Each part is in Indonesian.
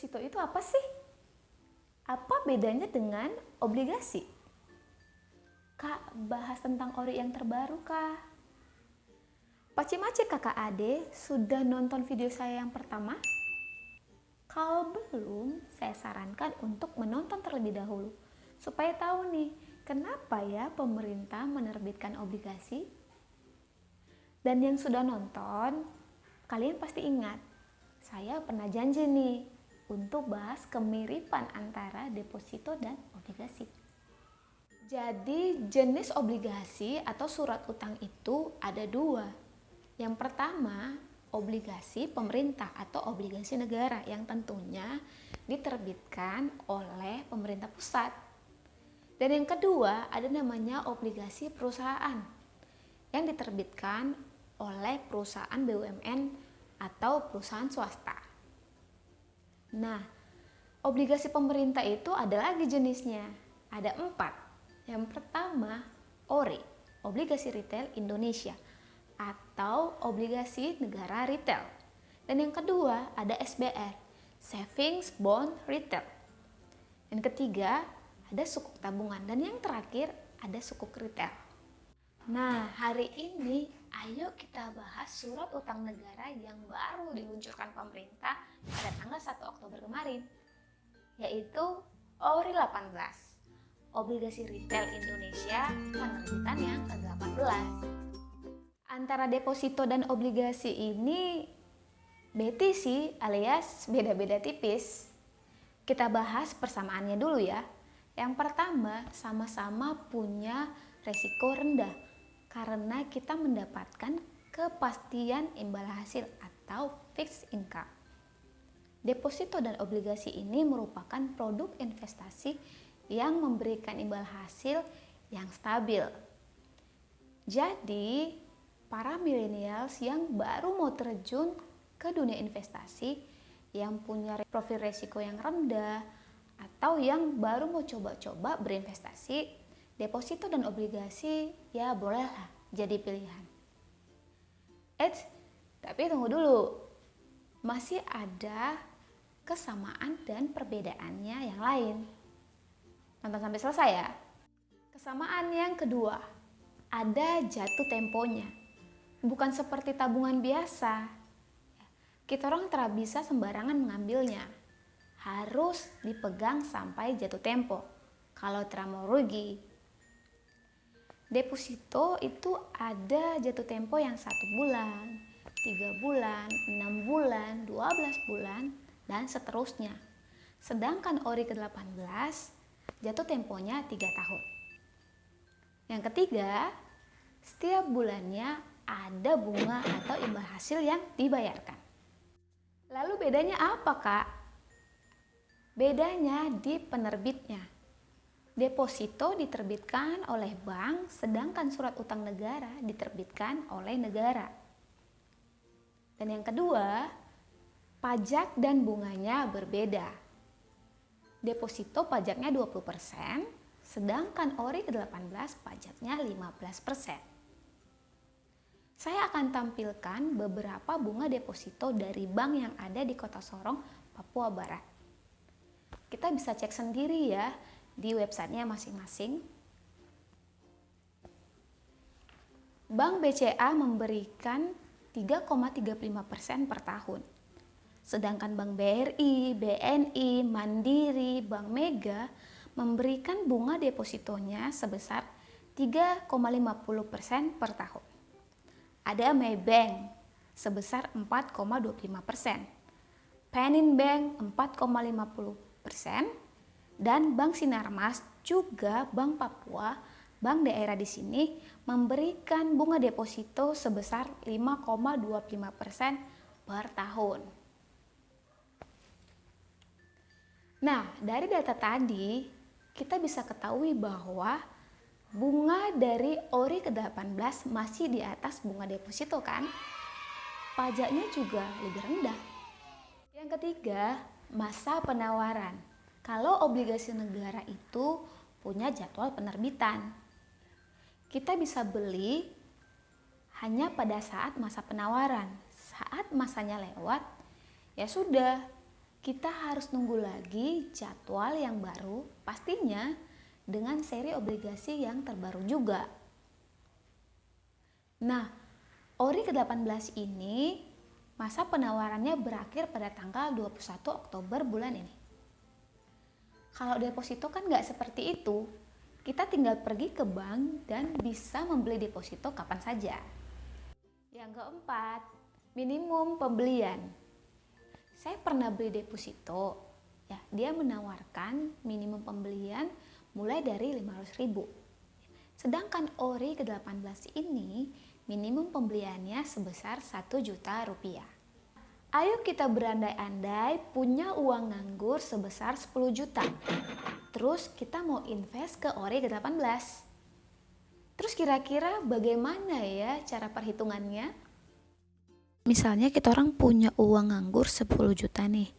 Deposito itu apa sih? Apa bedanya dengan obligasi? Kak, bahas tentang ori yang terbaru kah? Paci-maci kakak ade sudah nonton video saya yang pertama? Kalau belum, saya sarankan untuk menonton terlebih dahulu supaya tahu nih kenapa ya pemerintah menerbitkan obligasi. Dan yang sudah nonton, kalian pasti ingat, saya pernah janji nih untuk bahas kemiripan antara deposito dan obligasi. Jadi jenis obligasi atau surat utang itu ada dua. Yang pertama, obligasi pemerintah atau obligasi negara yang tentunya diterbitkan oleh pemerintah pusat. Dan yang kedua, ada namanya obligasi perusahaan yang diterbitkan oleh perusahaan BUMN atau perusahaan swasta. Nah, obligasi pemerintah itu ada lagi jenisnya, ada 4. Yang pertama, ORI, obligasi retail Indonesia atau obligasi negara retail. Dan yang kedua ada SBR, Savings Bond Retail. Yang ketiga ada sukuk tabungan dan yang terakhir ada sukuk retail. Nah, hari ini ayo kita bahas surat utang negara yang baru diluncurkan pemerintah pada tanggal 1 Oktober kemarin, yaitu ORI 18, obligasi retail Indonesia penerbitan yang ke-18. Antara deposito dan obligasi ini beti sih alias beda-beda tipis. Kita bahas persamaannya dulu ya. Yang pertama, sama-sama punya resiko rendah karena kita mendapatkan kepastian imbal hasil atau fixed income. Deposito dan obligasi ini merupakan produk investasi yang memberikan imbal hasil yang stabil. Jadi, para millennials yang baru mau terjun ke dunia investasi, yang punya profil resiko yang rendah, atau yang baru mau coba-coba berinvestasi, deposito dan obligasi ya bolehlah jadi pilihan. Tapi tunggu dulu, masih ada kesamaan dan perbedaannya yang lain. Nonton sampai selesai ya. Kesamaan yang kedua, ada jatuh temponya. Bukan seperti tabungan biasa, kita orang tidak bisa sembarangan mengambilnya. Harus dipegang sampai jatuh tempo, kalau tidak mau rugi. Deposito itu ada jatuh tempo yang 1 bulan, 3 bulan, 6 bulan, 12 bulan, dan seterusnya. Sedangkan ORI ke-18 jatuh temponya 3 tahun. Yang ketiga, setiap bulannya ada bunga atau imbal hasil yang dibayarkan. Lalu bedanya apa kak? Bedanya di penerbitnya. Deposito diterbitkan oleh bank, sedangkan surat utang negara diterbitkan oleh negara. Dan yang kedua, pajak dan bunganya berbeda. Deposito pajaknya 20%, sedangkan ORI ke-18 pajaknya 15%. Saya akan tampilkan beberapa bunga deposito dari bank yang ada di Kota Sorong, Papua Barat. Kita bisa cek sendiri ya di websitenya masing-masing. Bank BCA memberikan 3,35% per tahun. Sedangkan Bank BRI, BNI, Mandiri, Bank Mega memberikan bunga depositonya sebesar 3,50% per tahun. Ada Maybank sebesar 4,25%, Peninbank 4,50%, dan Bank Sinarmas juga Bank Papua, bank daerah di sini memberikan bunga deposito sebesar 5,25% per tahun. Nah, dari data tadi kita bisa ketahui bahwa bunga dari ORI ke-18 masih di atas bunga deposito kan? Pajaknya juga lebih rendah. Yang ketiga, masa penawaran. Kalau obligasi negara itu punya jadwal penerbitan. Kita bisa beli hanya pada saat masa penawaran. Saat masanya lewat, ya sudah, kita harus nunggu lagi jadwal yang baru, pastinya dengan seri obligasi yang terbaru juga. Nah, ORI ke-18 ini masa penawarannya berakhir pada tanggal 21 Oktober bulan ini. Kalau deposito kan nggak seperti itu. Kita tinggal pergi ke bank dan bisa membeli deposito kapan saja. Yang keempat, minimum pembelian. Saya pernah beli deposito, ya, dia menawarkan minimum pembelian mulai dari 500.000. Sedangkan ORI ke-18 ini minimum pembeliannya sebesar 1 juta rupiah. Ayo kita berandai-andai punya uang nganggur sebesar 10 juta. Terus kita mau invest ke ORI ke-18. Terus kira-kira bagaimana ya cara perhitungannya? Misalnya kita orang punya uang nganggur 10 juta nih.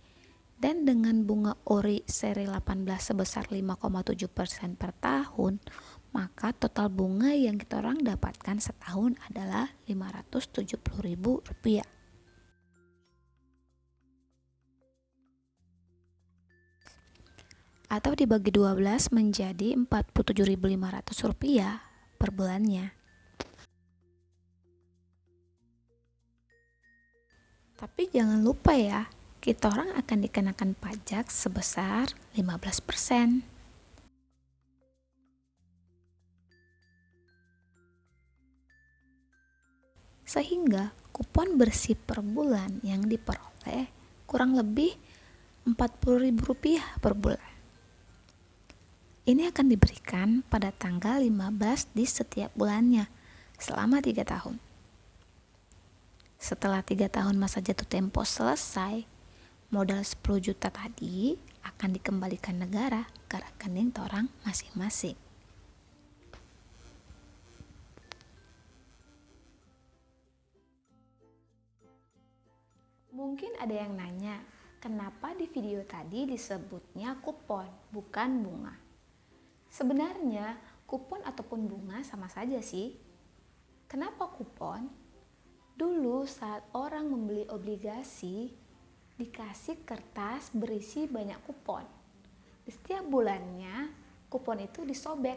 Dan dengan bunga ORI seri 18 sebesar 5,7% per tahun, maka total bunga yang kita orang dapatkan setahun adalah Rp570.000. Atau dibagi 12 menjadi Rp47.500 per bulannya. Tapi jangan lupa ya, kita orang akan dikenakan pajak sebesar 15%. Sehingga kupon bersih per bulan yang diperoleh kurang lebih Rp40.000 per bulan. Ini akan diberikan pada tanggal 15 di setiap bulannya selama 3 tahun. Setelah 3 tahun masa jatuh tempo selesai, modal 10 juta tadi akan dikembalikan negara ke rekening orang masing-masing. Mungkin ada yang nanya, kenapa di video tadi disebutnya kupon, bukan bunga? Sebenarnya kupon ataupun bunga sama saja sih. Kenapa kupon? Dulu saat orang membeli obligasi, dikasih kertas berisi banyak kupon. Di setiap bulannya, kupon itu disobek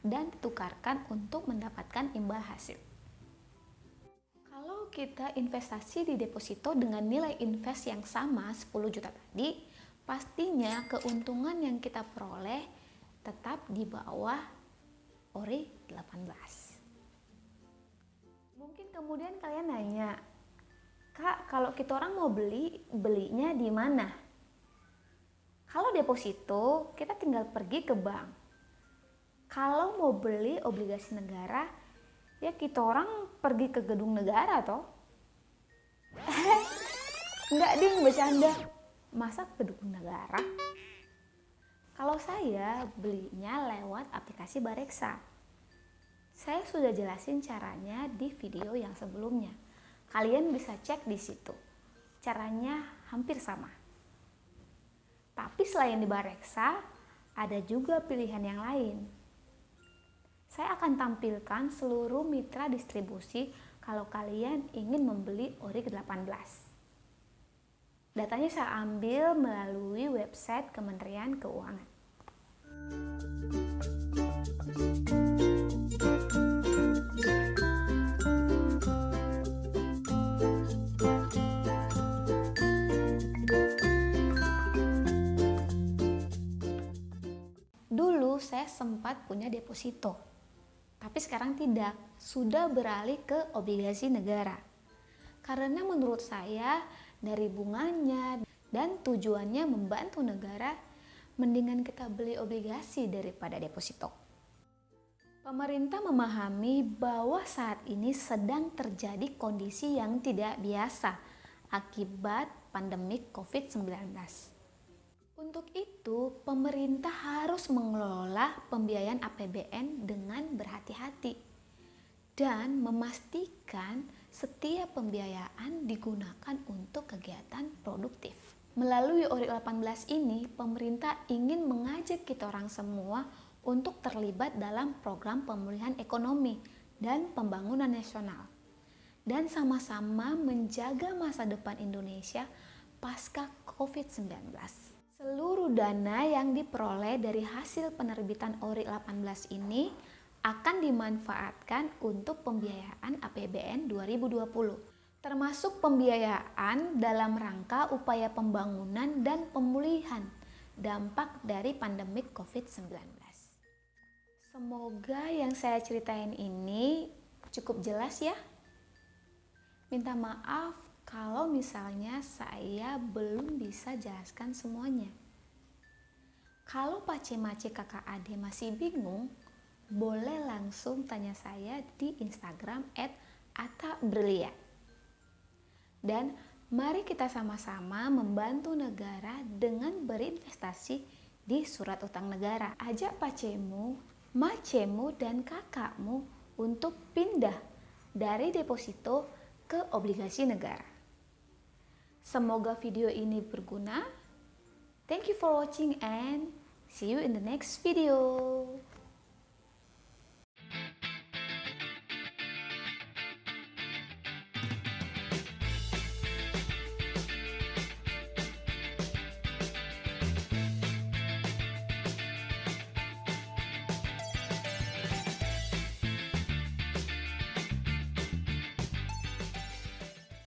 dan ditukarkan untuk mendapatkan imbal hasil. Kalau kita investasi di deposito dengan nilai invest yang sama 10 juta tadi, pastinya keuntungan yang kita peroleh tetap di bawah ORI 18. Mungkin kemudian kalian nanya, Kak, kalau kita orang mau belinya di mana? Kalau deposito, kita tinggal pergi ke bank. Kalau mau beli obligasi negara, ya kita orang pergi ke gedung negara toh. Enggak ding, bercanda. Masa ke gedung negara? Kalau saya belinya lewat aplikasi Bareksa. Saya sudah jelasin caranya di video yang sebelumnya. Kalian bisa cek di situ. Caranya hampir sama. Tapi selain di Bareksa, ada juga pilihan yang lain. Saya akan tampilkan seluruh mitra distribusi kalau kalian ingin membeli ORI ke-18. Datanya saya ambil melalui website Kementerian Keuangan. Dulu saya sempat punya deposito, tapi sekarang tidak, sudah beralih ke obligasi negara. Karena menurut saya dari bunganya dan tujuannya membantu negara, mendingan kita beli obligasi daripada deposito. Pemerintah memahami bahwa saat ini sedang terjadi kondisi yang tidak biasa akibat pandemi COVID-19. Untuk itu, pemerintah harus mengelola pembiayaan APBN dengan berhati-hati dan memastikan setiap pembiayaan digunakan untuk kegiatan produktif. Melalui ORI 18 ini, pemerintah ingin mengajak kita orang semua untuk terlibat dalam program pemulihan ekonomi dan pembangunan nasional. Dan sama-sama menjaga masa depan Indonesia pasca COVID-19. Seluruh dana yang diperoleh dari hasil penerbitan ORI 18 ini akan dimanfaatkan untuk pembiayaan APBN 2020, termasuk pembiayaan dalam rangka upaya pembangunan dan pemulihan dampak dari pandemik COVID-19. Semoga yang saya ceritain ini cukup jelas ya. Minta maaf kalau misalnya saya belum bisa jelaskan semuanya. Kalau pace-mace kakak ade masih bingung, boleh langsung tanya saya di Instagram @attabrilian. Dan mari kita sama-sama membantu negara dengan berinvestasi di surat utang negara. Ajak pacemu, macemu, dan kakakmu untuk pindah dari deposito ke obligasi negara. Semoga video ini berguna. Thank you for watching and see you in the next video.